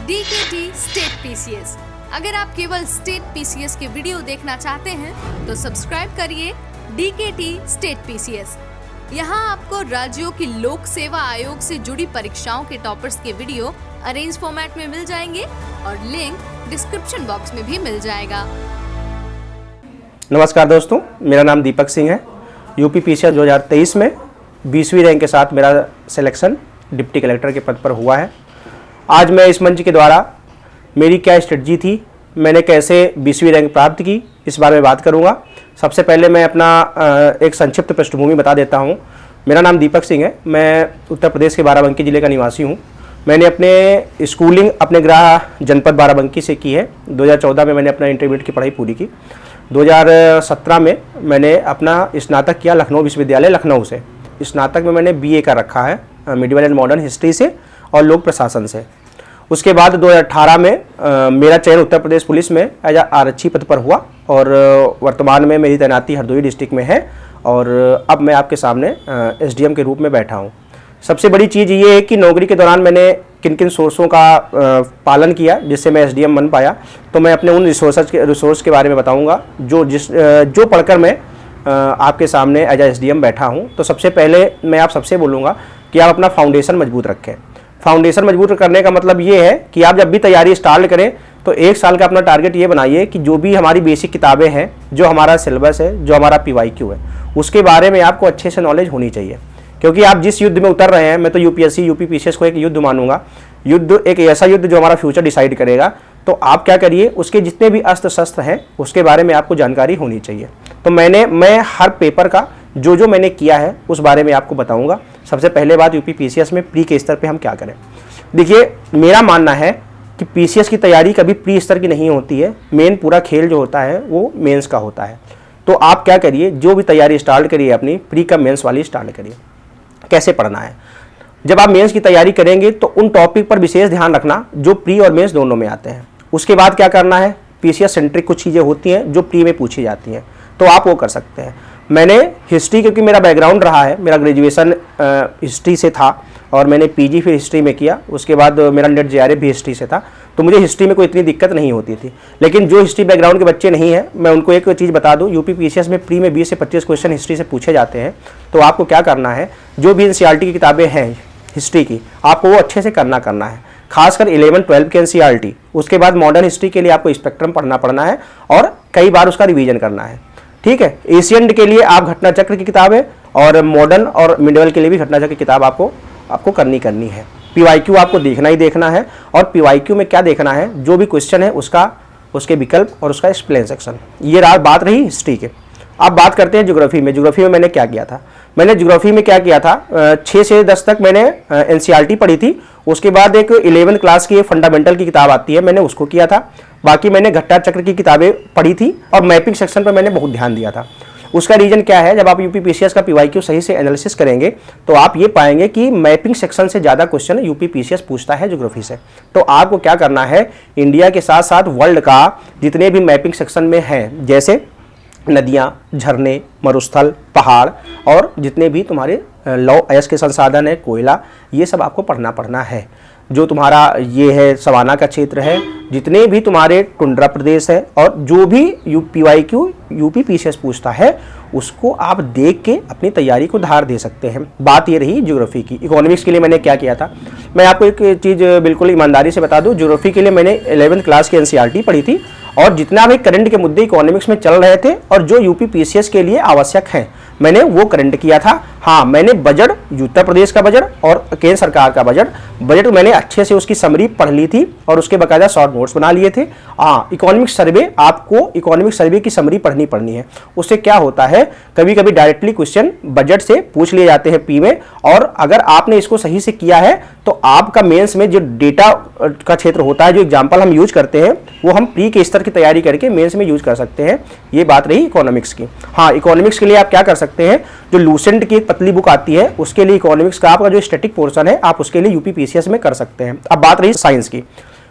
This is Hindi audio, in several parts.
DKT state PCS। अगर आप केवल स्टेट PCS के वीडियो देखना चाहते हैं तो सब्सक्राइब करिए DKT स्टेट PCS। यहाँ आपको राज्यों की लोक सेवा आयोग से जुड़ी परीक्षाओं के टॉपर्स के वीडियो अरेंज फॉर्मेट में मिल जाएंगे और लिंक डिस्क्रिप्शन बॉक्स में भी मिल जाएगा। नमस्कार दोस्तों, मेरा नाम दीपक सिंह है। यूपी PCS 2023 में 20वीं रैंक के साथ मेरा सिलेक्शन डिप्टी कलेक्टर के पद पर हुआ है। आज मैं इस मंच के द्वारा मेरी क्या स्ट्रेटजी थी, मैंने कैसे 20वीं रैंक प्राप्त की, इस बारे में बात करूंगा। सबसे पहले मैं अपना एक संक्षिप्त पृष्ठभूमि बता देता हूं। मेरा नाम दीपक सिंह है। मैं उत्तर प्रदेश के बाराबंकी ज़िले का निवासी हूं। मैंने अपने स्कूलिंग अपने गृह जनपद बाराबंकी से की है। 2014 में मैंने अपना इंटरमीडिएट की पढ़ाई पूरी की। 2017 में मैंने अपना स्नातक किया लखनऊ विश्वविद्यालय लखनऊ से। स्नातक में मैंने BA का रखा है मिडिवल एंड मॉडर्न हिस्ट्री से और लोक प्रशासन से। उसके बाद 2018 में मेरा चयन उत्तर प्रदेश पुलिस में एज आरक्षी पद पर हुआ और वर्तमान में मेरी तैनाती हरदोई डिस्ट्रिक्ट में है और अब मैं आपके सामने SDM के रूप में बैठा हूँ। सबसे बड़ी चीज़ ये है कि नौकरी के दौरान मैंने किन किन सोर्सों का पालन किया जिससे मैं SDM बन पाया, तो मैं अपने उन रिसोर्स के बारे में बताऊँगा जो पढ़कर मैं आपके सामने एज SDM बैठा हूँ। तो सबसे पहले मैं आप सबसे बोलूँगा कि आप अपना फाउंडेशन मजबूत रखें। फाउंडेशन मजबूत करने का मतलब ये है कि आप जब भी तैयारी स्टार्ट करें तो एक साल का अपना टारगेट ये बनाइए कि जो भी हमारी बेसिक किताबें हैं, जो हमारा सिलेबस है, जो हमारा PYQ है, उसके बारे में आपको अच्छे से नॉलेज होनी चाहिए। क्योंकि आप जिस युद्ध में उतर रहे हैं, मैं तो UPSC यूपी PCS को एक युद्ध मानूंगा। युद्ध एक ऐसा युद्ध जो हमारा फ्यूचर डिसाइड करेगा। तो आप क्या करिए, उसके जितने भी अस्त्र शस्त्र हैं उसके बारे में आपको जानकारी होनी चाहिए। तो मैं हर पेपर का जो मैंने किया है उस बारे में आपको बताऊंगा। सबसे पहले बात, यूपी PCS में प्री के स्तर पे हम क्या करें। देखिए, मेरा मानना है कि PCS की तैयारी कभी प्री स्तर की नहीं होती है। मेन पूरा खेल जो होता है वो मेंस का होता है। तो आप क्या करिए, जो भी तैयारी स्टार्ट करिए अपनी, प्री का मेंस वाली स्टार्ट करिए। कैसे पढ़ना है, जब आप मेंस की तैयारी करेंगे तो उन टॉपिक पर विशेष ध्यान रखना जो प्री और मेंस दोनों में आते हैं। उसके बाद क्या करना है, PCS सेंट्रिक कुछ चीज़ें होती हैं जो प्री में पूछी जाती हैं, तो आप वो कर सकते हैं। मैंने हिस्ट्री, क्योंकि मेरा बैकग्राउंड रहा है, मेरा ग्रेजुएशन हिस्ट्री से था और मैंने PG फिर हिस्ट्री में किया। उसके बाद मेरा नेट JRF भी हिस्ट्री से था, तो मुझे हिस्ट्री में कोई इतनी दिक्कत नहीं होती थी। लेकिन जो हिस्ट्री बैकग्राउंड के बच्चे नहीं हैं, मैं उनको एक चीज़ बता दूं, यूपी PCS में प्री में 20 से 25 क्वेश्चन हिस्ट्री से पूछे जाते हैं। तो आपको क्या करना है, जो भी NCERT की किताबें हैं हिस्ट्री की, आपको वो अच्छे से करना है। खासकर 11-12 के NCERT। उसके बाद मॉडर्न हिस्ट्री के लिए आपको स्पेक्ट्रम पढ़ना है और कई बार उसका रिवीजन करना है। ठीक है। एशियन के लिए आप घटना चक्र की किताब है और मॉडर्न और मिडिवल के लिए भी घटना चक्र की किताब आपको करनी है। PYQ आपको देखना ही देखना है और PYQ में क्या देखना है, जो भी क्वेश्चन है उसके विकल्प और उसका एक्सप्लेन सेक्शन। ये बात रही हिस्ट्री के। अब बात करते हैं ज्योग्राफी में। ज्योग्राफी में मैंने क्या किया था, मैंने ज्योग्राफी में क्या किया था, 6 से 10 तक मैंने NCERT पढ़ी थी। उसके बाद एक 11th क्लास की फंडामेंटल की किताब आती है, मैंने उसको किया था। बाकी मैंने घटना चक्र की किताबें पढ़ी थी और मैपिंग सेक्शन पर मैंने बहुत ध्यान दिया था। उसका रीजन क्या है, जब आप यूपी PCS का PYQ सही से एनालिसिस करेंगे तो आप ये पाएंगे कि मैपिंग सेक्शन से ज़्यादा क्वेश्चन यूपी PCS पूछता है ज्योग्राफी से। तो आपको क्या करना है, इंडिया के साथ साथ वर्ल्ड का जितने भी मैपिंग सेक्शन में हैं, जैसे नदियाँ, झरने, मरुस्थल, पहाड़ और जितने भी तुम्हारे लौह अयस्क के संसाधन है, कोयला, ये सब आपको पढ़ना है। जो तुम्हारा ये है सवाना का क्षेत्र है, जितने भी तुम्हारे टुंड्रा प्रदेश है और जो भी PYQ यूपी PCS पूछता है उसको आप देख के अपनी तैयारी को धार दे सकते हैं। बात ये रही ज्योग्राफी की। इकोनॉमिक्स के लिए मैंने क्या किया था, मैं आपको एक चीज़ बिल्कुल ईमानदारी से बता दूं, ज्योग्राफी के लिए मैंने 11th क्लास की NCERT पढ़ी थी और जितना भी करंट के मुद्दे इकोनॉमिक्स में चल रहे थे और जो यूपी PCS के लिए आवश्यक हैं, मैंने वो करंट किया था। हाँ, मैंने बजट, उत्तर प्रदेश का बजट और केंद्र सरकार का बजट मैंने अच्छे से उसकी समरी पढ़ ली थी और उसके बकायदा शॉर्ट नोट्स बना लिए थे। हाँ, इकोनॉमिक सर्वे, आपको इकोनॉमिक सर्वे की समरी पढ़नी है। उससे क्या होता है, कभी कभी डायरेक्टली क्वेश्चन बजट से पूछ लिए जाते हैं पी में, और अगर आपने इसको सही से किया है तो आपका मेंस में जो डेटा का क्षेत्र होता है, जो एग्जाम्पल हम यूज करते हैं, वो हम प्री के स्तर की तैयारी करके मेंस में यूज कर सकते हैं। ये बात रही इकोनॉमिक्स की। हाँ, इकोनॉमिक्स के लिए आप क्या कर सकते हैं, जो लूसेंट की एक पतली बुक आती है उसके लिए इकोनॉमिक्स का आपका जो स्टैटिक पोर्शन है आप उसके लिए यूपी PCS में कर सकते हैं। अब बात रही साइंस की।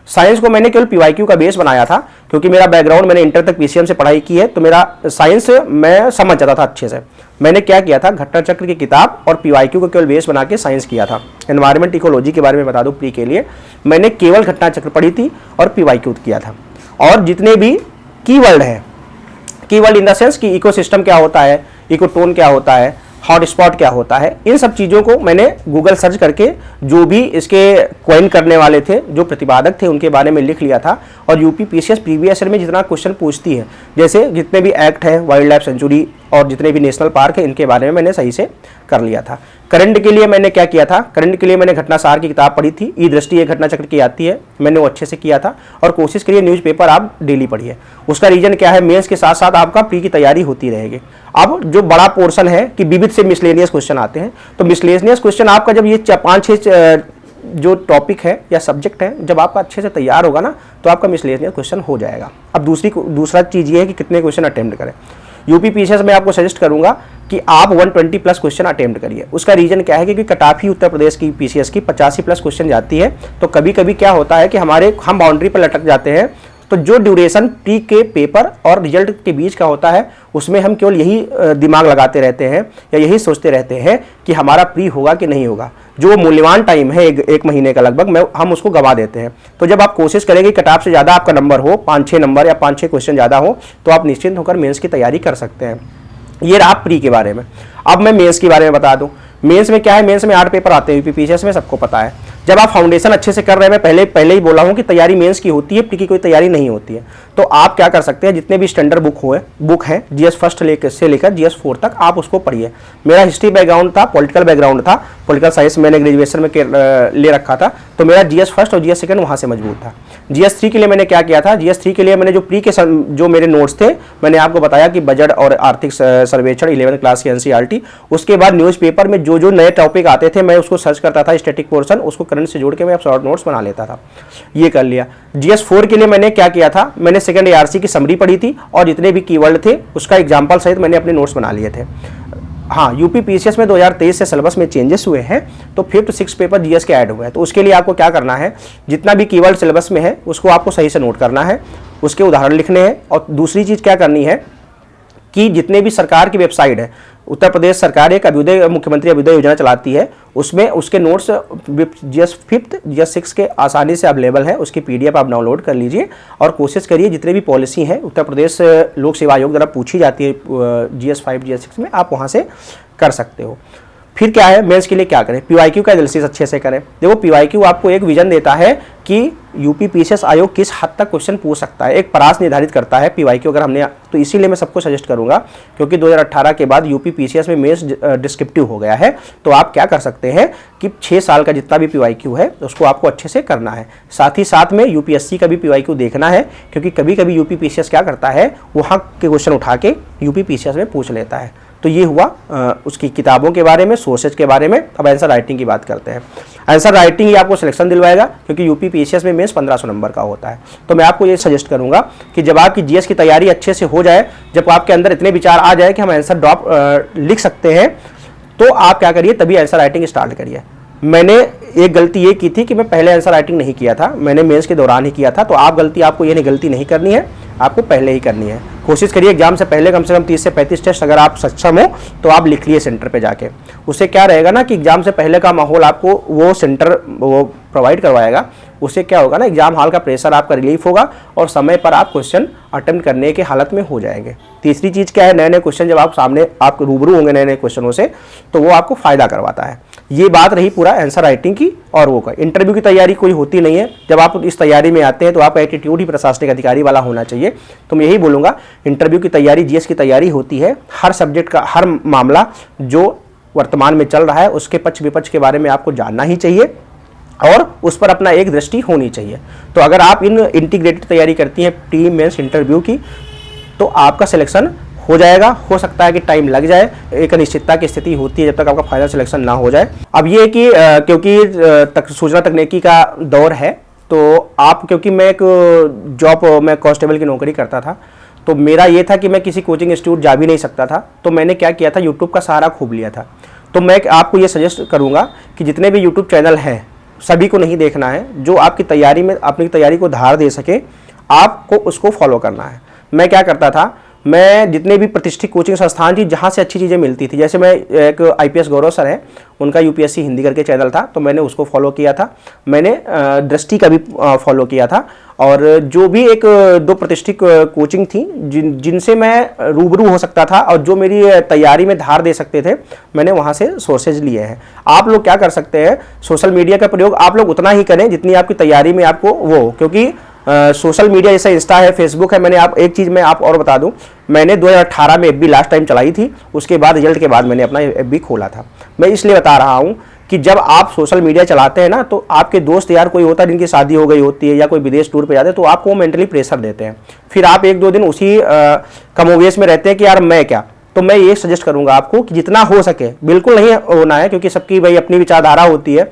साइंस को मैंने केवल PYQ का बेस बनाया था क्योंकि मेरा बैकग्राउंड, मैंने इंटर तक PCM से पढ़ाई की है, तो मेरा साइंस मैं समझ जाता था अच्छे से। मैंने क्या किया था, घटना चक्र की किताब और पीवाईक्यू को केवल बेस बना के साइंस किया था। एनवायरमेंट इकोलॉजी के बारे में बता दूं प्री के लिए, मैंने केवल घटना चक्र पढ़ी थी और पीवाईक्यू किया था। और जितने भी कीवर्ड हैं, कीवर्ड इन द सेंस कि इकोसिस्टम क्या होता है, इकोटोन क्या होता है, हॉटस्पॉट क्या होता है, इन सब चीज़ों को मैंने गूगल सर्च करके जो भी इसके क्वेश्चन करने वाले थे, जो प्रतिपादक थे, उनके बारे में लिख लिया था। और यूपी पीसीएस प्रीवियस ईयर में जितना क्वेश्चन पूछती है, जैसे जितने भी एक्ट हैं, वाइल्ड लाइफ सेंचुरी और जितने भी नेशनल पार्क है, इनके बारे में मैंने सही से कर लिया था। करंट के लिए मैंने क्या किया था, करंट के लिए मैंने घटना सार की किताब पढ़ी थी, ई दृष्टि एक घटना चक्र की आती है, मैंने वो अच्छे से किया था। और कोशिश करिए न्यूज़पेपर आप डेली पढ़िए। उसका रीजन क्या है, मेंस के साथ साथ आपका प्री की तैयारी होती रहेगी। अब जो बड़ा पोर्शन है कि विविध से मिसलेनियस क्वेश्चन आते हैं, तो मिसलेनियस क्वेश्चन आपका जब ये 5-6 जो टॉपिक है या सब्जेक्ट है, जब आपका अच्छे से तैयार होगा ना, तो आपका मिसलेनियस क्वेश्चन हो जाएगा। अब दूसरा चीज़ ये है कि कितने क्वेश्चन अटेम्प्ट करें। यूपी पीसीएस में आपको सजेस्ट करूंगा कि आप 120 प्लस क्वेश्चन अटेम्प्ट करिए। उसका रीजन क्या है, क्योंकि कटाफ ही उत्तर प्रदेश की पीसीएस की 85 प्लस क्वेश्चन जाती है। तो कभी कभी क्या होता है कि हम बाउंड्री पर लटक जाते हैं, तो जो ड्यूरेशन प्री के पेपर और रिजल्ट के बीच का होता है, उसमें हम केवल यही दिमाग लगाते रहते हैं या यही सोचते रहते हैं कि हमारा प्री होगा कि नहीं होगा। जो मूल्यवान टाइम है एक महीने का लगभग, हम उसको गंवा देते हैं। तो जब आप कोशिश करेंगे कट-ऑफ से ज़्यादा आपका नंबर हो, 5-6 नंबर या 5-6 क्वेश्चन ज़्यादा हो, तो आप निश्चिंत होकर मेंस की तैयारी कर सकते हैं। ये रहा प्री के बारे में। अब मैं मेंस के बारे में बता दूं। मेंस में क्या है, मेंस में 8 पेपर आते हैं यूपी पीसीएस में, सबको पता है। जब आप फाउंडेशन अच्छे से कर रहे हैं, मैं पहले ही बोला हूं कि तैयारी मेंस की होती है, प्री की कोई तैयारी नहीं होती है। तो आप क्या कर सकते हैं, जितने भी स्टैंडर्ड बुक है जीएस फर्स्ट से लेकर जीएस 4 तक, आप उसको पढ़िए। मेरा हिस्ट्री बैकग्राउंड था, पॉलिटिकल बैकग्राउंड था, पॉलिटिकल साइंस मैंने ग्रेजुएशन में ले रखा था, तो मेरा जीएस फर्स्ट और जीएस सेकंड वहां से मजबूत था। जीएस 3 के लिए मैंने क्या किया था, जीएस 3 के लिए मैंने जो प्री के जो मेरे नोट्स थे, मैंने आपको बताया कि बजट और आर्थिक सर्वेक्षण 11th क्लास की एनसीईआरटी, उसके बाद न्यूज़पेपर में जो नए टॉपिक आते थे मैं उसको सर्च करता था, स्टैटिक पोर्शन, उसको करंट से जोड़ के मैं शॉर्ट नोट्स बना लेता था। ये कर लिया। जीएस 4 के लिए मैंने क्या किया था, मैंने सेकंड एआरसी की समरी पढ़ी थी और जितने भी कीवर्ड थे उसका एग्जाम्पल सहित मैंने अपने नोट्स बना लिए थे। हाँ, यूपी पीसीएस में 2023 से सिलेबस में चेंजेस हुए हैं, तो 5th 6th पेपर जीएस के ऐड हुए हैं। तो उसके लिए आपको क्या करना है, जितना भी कीवर्ड सिलेबस में है उसको आपको सही से नोट करना है, उसके उदाहरण लिखने हैं। और दूसरी चीज़ क्या करनी है कि जितने भी सरकार की वेबसाइट है, उत्तर प्रदेश सरकार एक मुख्यमंत्री अभ्युदय योजना चलाती है, उसमें उसके नोट्स जीएस 5th जीएस 6 के आसानी से अवेलेबल है। उसकी पीडीएफ आप डाउनलोड कर लीजिए और कोशिश करिए जितने भी पॉलिसी हैं उत्तर प्रदेश लोक सेवा आयोग द्वारा पूछी जाती है जीएस 5 जीएस 6 में, आप वहाँ से कर सकते हो। फिर क्या है, मेंस के लिए क्या करें, पीवाईक्यू का एनालिसिस अच्छे से करें। देखो पीवाईक्यू आपको एक विजन देता है कि यूपी पीसीएस आयोग किस हद तक क्वेश्चन पूछ सकता है, एक परास निर्धारित करता है पीवाईक्यू। अगर हमने, तो इसीलिए मैं सबको सजेस्ट करूंगा, क्योंकि 2018 के बाद यूपी पीसीएस में मेंस डिस्क्रिप्टिव हो गया है। तो आप क्या कर सकते हैं कि 6 साल का जितना भी पीवाईक्यू है उसको आपको अच्छे से करना है। साथ ही साथ में यूपीएससी का भी पीवाईक्यू देखना है, क्योंकि कभी कभी यूपी पीसीएस क्या करता है, वहाँ के क्वेश्चन उठा के यूपी पीसीएस में पूछ लेता है। तो ये हुआ उसकी किताबों के बारे में, सोर्सेज के बारे में। अब आंसर राइटिंग की बात करते हैं। आंसर राइटिंग ही आपको सिलेक्शन दिलवाएगा, क्योंकि यूपी पीसीएस में मेंस 1500 नंबर का होता है। तो मैं आपको ये सजेस्ट करूंगा कि जब आपकी जीएस की तैयारी अच्छे से हो जाए, जब आपके अंदर इतने विचार आ जाए कि हम आंसर ड्रॉप लिख सकते हैं, तो आप क्या करिए, तभी आंसर राइटिंग स्टार्ट करिए। मैंने एक गलती ये की थी कि मैं पहले आंसर राइटिंग नहीं किया था, मैंने मेंस के दौरान ही किया था। तो आपको ये गलती नहीं करनी है, आपको पहले ही करनी है। कोशिश करिए एग्जाम से पहले कम से कम 30 से 35 टेस्ट अगर आप सक्षम हो तो आप लिख लिए सेंटर पे जाके। उससे क्या रहेगा ना कि एग्जाम से पहले का माहौल आपको वो सेंटर वो प्रोवाइड करवाएगा। उससे क्या होगा ना, एग्जाम हॉल का प्रेशर आपका रिलीफ होगा और समय पर आप क्वेश्चन अटेम्प्ट करने के हालत में हो जाएंगे। तीसरी चीज़ क्या है, नए नए क्वेश्चन जब आप रूबरू होंगे नए नए क्वेश्चनों से, तो वो आपको फायदा करवाता है। ये बात रही पूरा आंसर राइटिंग की। और वो का इंटरव्यू की तैयारी कोई होती नहीं है। जब आप इस तैयारी में आते हैं तो आपका एटीट्यूड ही प्रशासनिक अधिकारी वाला होना चाहिए। तो मैं यही बोलूँगा, इंटरव्यू की तैयारी, जीएस की तैयारी होती है। हर सब्जेक्ट का हर मामला जो वर्तमान में चल रहा है उसके पक्ष विपक्ष के बारे में आपको जानना ही चाहिए और उस पर अपना एक दृष्टि होनी चाहिए। तो अगर आप इन इंटीग्रेटेड तैयारी करती हैं प्री मेंस इंटरव्यू की, तो आपका सिलेक्शन हो जाएगा। हो सकता है कि टाइम लग जाए, एक अनिश्चितता की स्थिति होती है जब तक आपका फाइनल सिलेक्शन ना हो जाए। अब ये कि क्योंकि सूचना तकनीकी का दौर है, तो आप, क्योंकि मैं एक मैं कांस्टेबल की नौकरी करता था, तो मेरा ये था कि मैं किसी कोचिंग इंस्टीट्यूट जा भी नहीं सकता था। तो मैंने क्या किया था, यूट्यूब का सहारा खूब लिया था। तो मैं आपको ये सजेस्ट करूँगा कि जितने भी यूट्यूब चैनल हैं सभी को नहीं देखना है, जो आपकी तैयारी में अपनी तैयारी को धार दे सके, आपको उसको फॉलो करना है। मैं क्या करता था, मैं जितने भी प्रतिष्ठित कोचिंग संस्थान थी जहाँ से अच्छी चीज़ें मिलती थी, जैसे मैं एक IPS गौरव सर है, उनका UPSC हिंदी करके चैनल था, तो मैंने उसको फॉलो किया था। मैंने दृष्टि का भी फॉलो किया था, और जो भी एक दो प्रतिष्ठित कोचिंग थी जिनसे मैं रूबरू हो सकता था और जो मेरी तैयारी में धार दे सकते थे, मैंने वहाँ से सोर्सेज लिए हैं। आप लोग क्या कर सकते हैं, सोशल मीडिया का प्रयोग आप लोग उतना ही करें जितनी आपकी तैयारी में आपको वो, क्योंकि सोशल मीडिया जैसे इंस्टा है, फेसबुक है। मैंने एक चीज़ मैं आप और बता दूं, मैंने 2018 में FB लास्ट टाइम चलाई थी, उसके बाद रिजल्ट के बाद मैंने अपना FB खोला था। मैं इसलिए बता रहा हूं कि जब आप सोशल मीडिया चलाते हैं ना, तो आपके दोस्त यार कोई होता है जिनकी शादी हो गई होती है या कोई विदेश टूर पे जाते हैं, तो आपको मेंटली प्रेशर देते हैं। फिर आप 1-2 दिन उसी कमोवेश में रहते हैं कि यार मैं क्या। तो मैं ये सजेस्ट करूंगा आपको कि जितना हो सके, बिल्कुल नहीं होना है क्योंकि सबकी भाई अपनी विचारधारा होती है,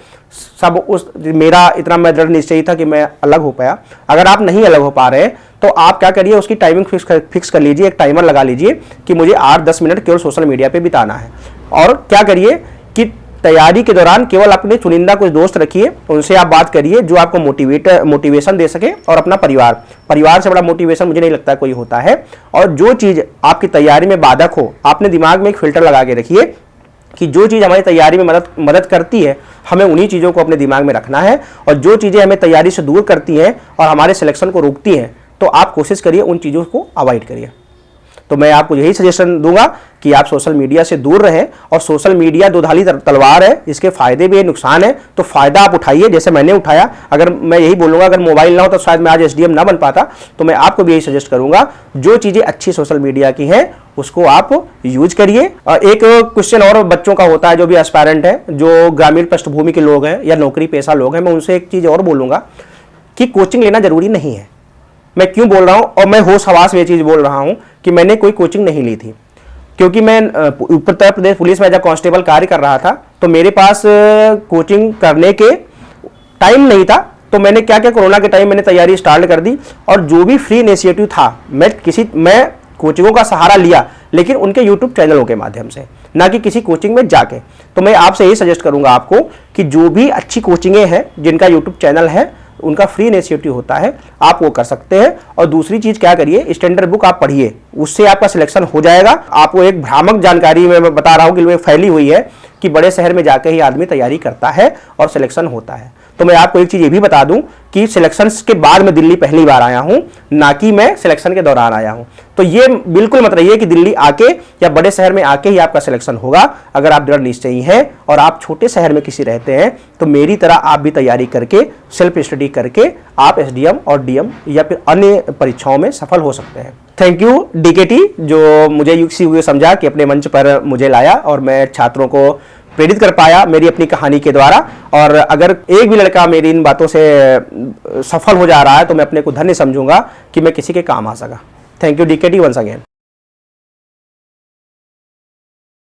सब उस मेरा इतना मैं दृढ़ निश्चयी था कि मैं अलग हो पाया। अगर आप नहीं अलग हो पा रहे तो आप क्या करिए, उसकी टाइमिंग फिक्स कर लीजिए, एक टाइमर लगा लीजिए कि मुझे 8-10 मिनट केवल सोशल मीडिया पे बिताना है। और क्या करिए कि तैयारी के दौरान केवल अपने चुनिंदा कुछ दोस्त रखिए, उनसे आप बात करिए जो आपको मोटिवेशन दे सके, और अपना परिवार से बड़ा मोटिवेशन मुझे नहीं लगता कोई होता है। और जो चीज़ आपकी तैयारी में बाधक हो, आपने दिमाग में एक फिल्टर लगा के रखिए कि जो चीज़ हमारी तैयारी में मदद करती है, हमें उन्हीं चीज़ों को अपने दिमाग में रखना है, और जो चीज़ें हमें तैयारी से दूर करती हैं और हमारे सिलेक्शन को रोकती हैं, तो आप कोशिश करिए उन चीज़ों को अवॉइड करिए। तो मैं आपको यही सजेशन दूंगा कि आप सोशल मीडिया से दूर रहें। और सोशल मीडिया दोधारी तलवार है, इसके फायदे भी है, नुकसान है, तो फायदा आप उठाइए जैसे मैंने उठाया। अगर मैं यही बोलूँगा, अगर मोबाइल ना हो तो शायद मैं आज SDM ना बन पाता। तो मैं आपको भी यही सजेस्ट करूँगा, जो चीज़ें अच्छी सोशल मीडिया की हैं उसको आप यूज करिए। एक क्वेश्चन और बच्चों का होता है जो भी एस्पायरेंट है, जो ग्रामीण पृष्ठभूमि के लोग हैं या नौकरी पेशा लोग हैं, मैं उनसे एक चीज़ और बोलूँगा कि कोचिंग लेना जरूरी नहीं है। मैं क्यों बोल रहा हूँ, और मैं होश हवास में ये चीज़ बोल रहा हूँ कि मैंने कोई कोचिंग नहीं ली थी, क्योंकि मैं उत्तर प्रदेश पुलिस में एज कांस्टेबल कार्य कर रहा था, तो मेरे पास कोचिंग करने के टाइम नहीं था। तो मैंने क्या क्या, कोरोना के टाइम मैंने तैयारी स्टार्ट कर दी, और जो भी फ्री इनिशिएटिव था मैं कोचिंगों का सहारा लिया, लेकिन उनके यूट्यूब चैनलों के माध्यम से, ना कि किसी कोचिंग में जाके। तो मैं आपसे यही सजेस्ट करूंगा आपको कि जो भी अच्छी कोचिंगें हैं जिनका यूट्यूब चैनल है, उनका फ्री इनिशिएटिव होता है, आप वो कर सकते हैं। और दूसरी चीज क्या करिए, स्टैंडर्ड बुक आप पढ़िए, उससे आपका सिलेक्शन हो जाएगा। आपको एक भ्रामक जानकारी मैं बता रहा हूं कि फैली हुई है कि बड़े शहर में जाके ही आदमी तैयारी करता है और सिलेक्शन होता है। तो मैं आपको एक चीज ये भी बता दूं कि सिलेक्शन के बाद मैं दिल्ली पहली बार आया हूं, ना कि मैं सिलेक्शन के दौरान आया हूं। तो ये बिल्कुल मत रहिए कि दिल्ली आके या बड़े शहर में आके ही आपका सिलेक्शन होगा। अगर आप दृढ़ निश्चयी हैं और आप छोटे शहर में किसी रहते हैं, तो मेरी तरह आप भी तैयारी करके, सेल्फ स्टडी करके आप SDM और DM या फिर अन्य परीक्षाओं में सफल हो सकते हैं। थैंक यू DKT, जो मुझे युक्ति समझा कि अपने मंच पर मुझे लाया और मैं छात्रों को प्रेरित कर पाया मेरी अपनी कहानी के द्वारा। और अगर एक भी लड़का मेरी इन बातों से सफल हो जा रहा है, तो मैं अपने को धन्य समझूंगा कि मैं किसी के काम आ सका। Thank you DKT once again.